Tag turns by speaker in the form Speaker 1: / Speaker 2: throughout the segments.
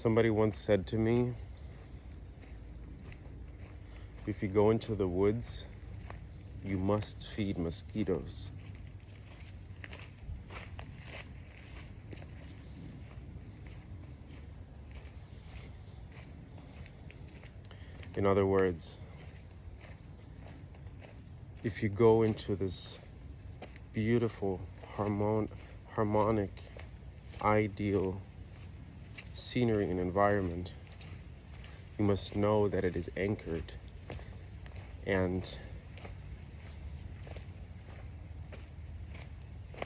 Speaker 1: Somebody once said to me, if you go into the woods, you must feed mosquitoes. In other words, if you go into this beautiful, harmonic, ideal scenery and environment, you must know that it is anchored and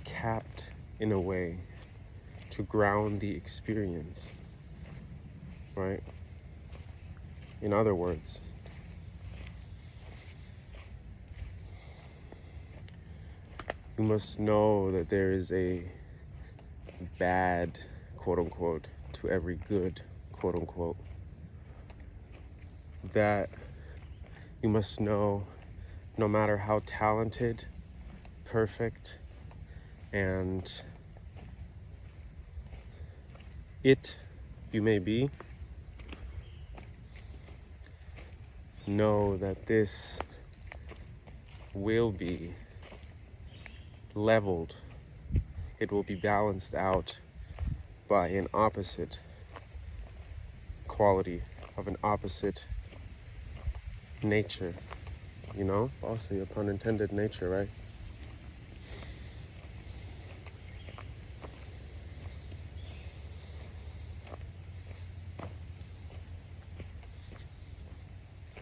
Speaker 1: capped in a way to ground the experience, right? In other words, you must know that there is a bad, quote unquote, to every good, quote unquote. That you must know, no matter how talented, perfect, and you may be, know that this will be leveled. It will be balanced out by an opposite quality of an opposite nature, you know? Also, a pun intended, nature, right?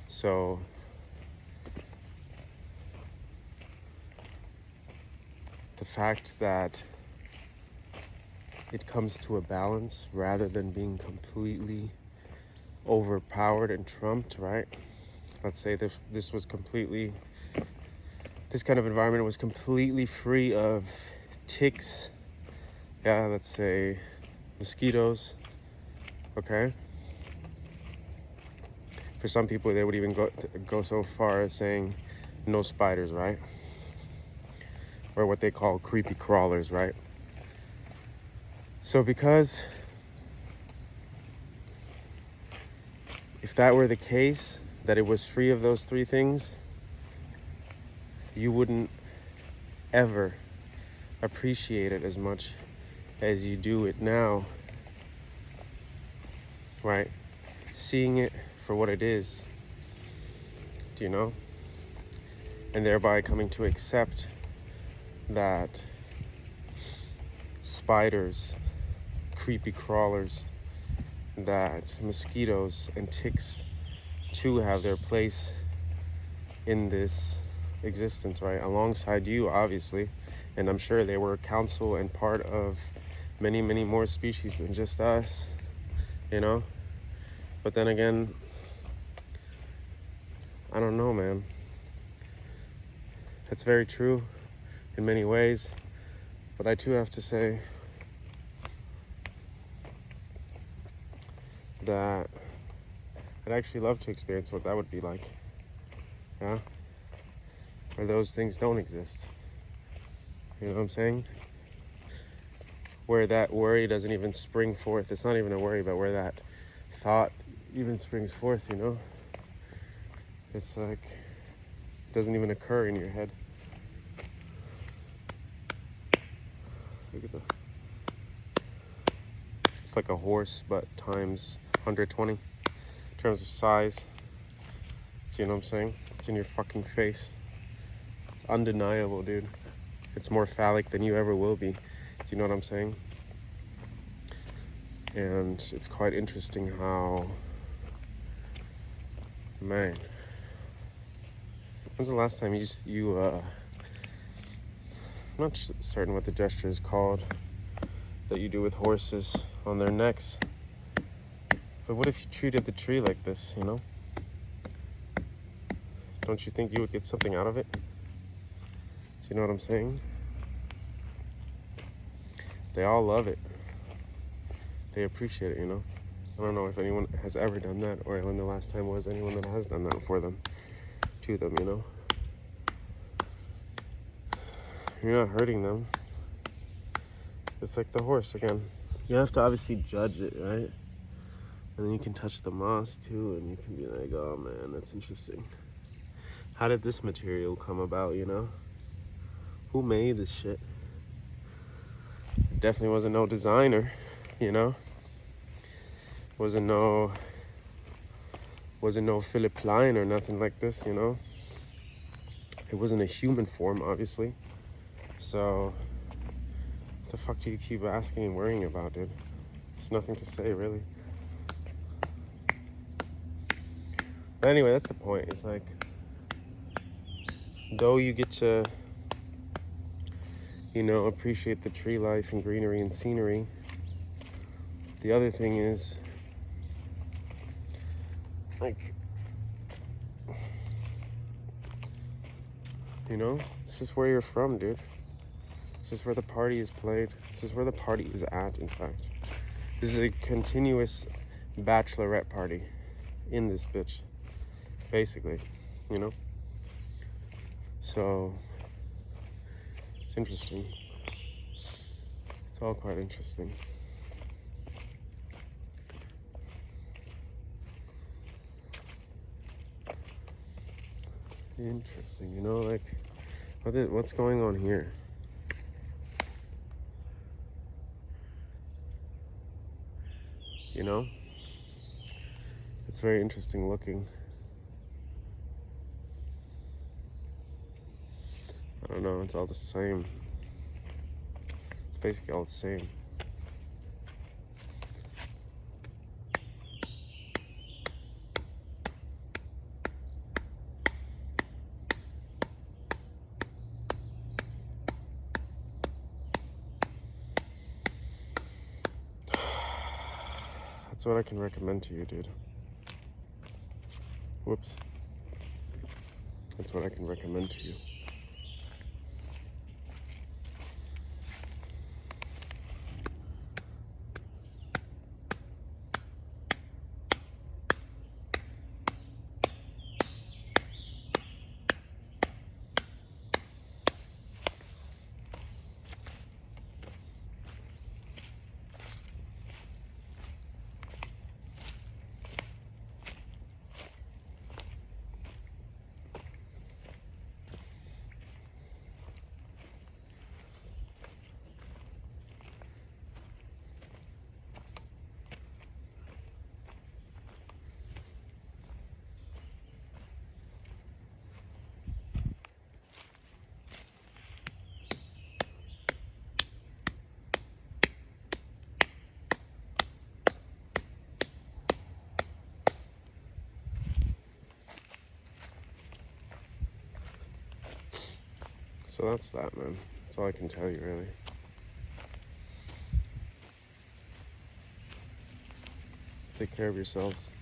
Speaker 1: So the fact that it comes to a balance rather than being completely overpowered and trumped, right? Let's say this kind of environment was completely free of ticks, let's say mosquitoes, okay? For some people, they would even go so far as saying no spiders, right? Or what they call creepy crawlers, right? So because if that were the case, that it was free of those three things, you wouldn't ever appreciate it as much as you do it now, right? Seeing it for what it is, do you know? And thereby coming to accept that spiders, creepy crawlers, that mosquitoes and ticks too have their place in this existence, right? Alongside you, obviously. And I'm sure they were counsel and part of many, many more species than just us, you know? But then again, I don't know, man. That's very true in many ways. But I too have to say that I'd actually love to experience what that would be like. Yeah? Where those things don't exist. You know what I'm saying? Where that worry doesn't even spring forth. It's not even a worry, but where that thought even springs forth, you know? It's like, it doesn't even occur in your head. Look at it's like a horse, but times 120 in terms of size. Do you know what I'm saying? It's in your fucking face. It's undeniable, dude. It's more phallic than you ever will be. Do you know what I'm saying? And it's quite interesting how, man, when's the last time I'm not certain what the gesture is called that you do with horses on their necks. But what if you treated the tree like this, you know? Don't you think you would get something out of it? Do you know what I'm saying? They all love it. They appreciate it, you know? I don't know if anyone has ever done that or when the last time was anyone that has done that for them, to them, you know? You're not hurting them. It's like the horse again. You have to obviously judge it, right? And then you can touch the moss too, and you can be like, oh man, that's interesting. How did this material come about, you know? Who made this shit? It definitely wasn't no designer, you know? Wasn't no Philip Klein or nothing like this, you know? It wasn't a human form, obviously. So, what the fuck do you keep asking and worrying about, dude? There's nothing to say, really. But anyway, that's the point. It's like, though you get to, you know, appreciate the tree life and greenery and scenery, the other thing is, like, you know, this is where you're from, dude. This is where the party is played. This is where the party is at, in fact. This is a continuous bachelorette party in this bitch, basically, you know? So, it's interesting. It's all quite interesting. Interesting, you know, like, what's going on here? You know? It's very interesting looking. I don't know, it's all the same. It's basically all the same. That's what I can recommend to you, dude. Whoops. That's what I can recommend to you. So that's that, man. That's all I can tell you, really. Take care of yourselves.